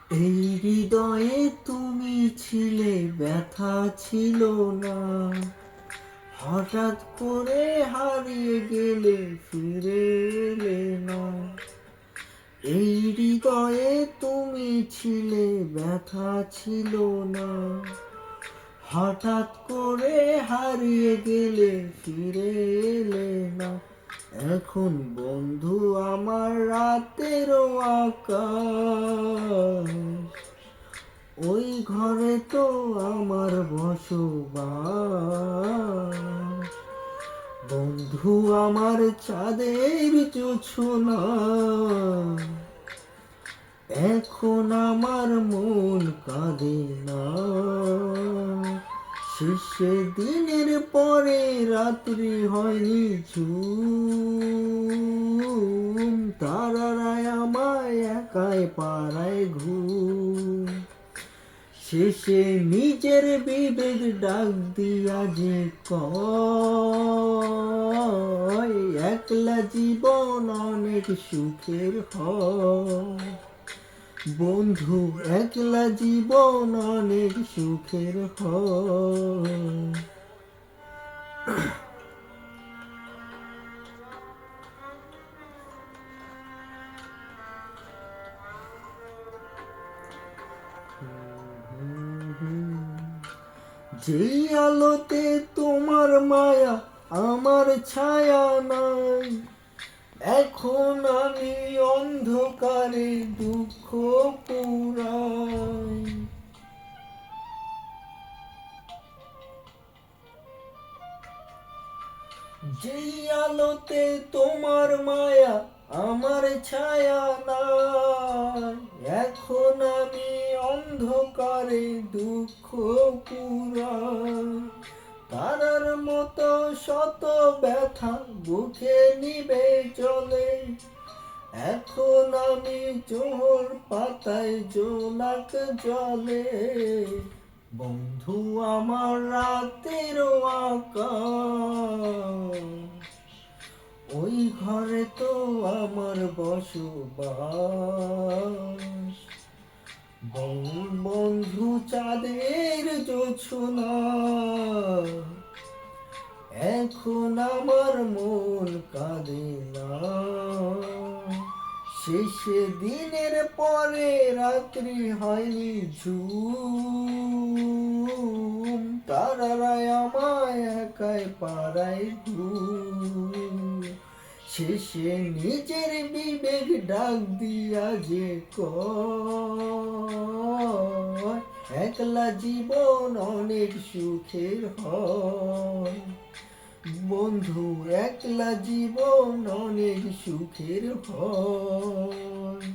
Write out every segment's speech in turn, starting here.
এই হৃদয়ে তুমি ছিলে, ব্যথা ছিল না। হঠাৎ করে হারিয়ে গেলে, ফিরে এলে না। এই হৃদয়ে তুমি ছিলে, ব্যথা ছিল না। হঠাৎ করে হারিয়ে গেলে, ফিরে এলে না। এখন বন্ধু আমার রাতেরও আকাশ, ওই ঘরে তো আমার বসবাস। বন্ধু আমার চাঁদের জোছনা, এখন আমার মন কাঁদে না। শেষে দিনের পরে রাত্রি হয়নি ঝুম, তারারায় আমায় একাই পাড়ায় ঘুম। শেষে নিজের বিবেক ডাক দিয়া যে কয়, একলা জীবন অনেক সুখের হয়। বন্ধু একলা জীবন অনেক সুখের হয়। যেই আলোতে তোমার মায়া, আমার ছায়া নাই। এখন আমি অন্ধকারে দুঃখ পুরাই। যেই আলোতে তোমার মায়া, আমার ছায়া নাই। এখন আমি অন্ধকারে দুঃখ পুরাই। তারার মতো শত ব্যথা বুকে নিবে চলে। এখন আমি চোর পাতায় জোনাক জলে। বন্ধু আমার রাতের আকাশ, ওই ঘরে তো আমার বসবাস। বন্ধু চাঁদের জোছনা, এখন আমার মন কাঁদে না। শেষে দিনের পরে রাত্রি হয়নি ঝুম, তারারায় আমায় একাই পাড়ায় ঘুম। শেষে নিজের বিবেক ডাক দিয়া যে কয়, একলা জীবন অনেক সুখের হয়। বন্ধু একলা জীবন অনেক সুখের হয়।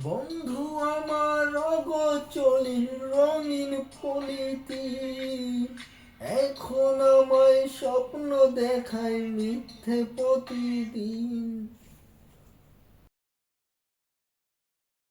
বন্ধু আমার অগোচরের রঙিন ফলিতি, এখন আমায় স্বপ্ন দেখায় মিথ্যে প্রতিদিন।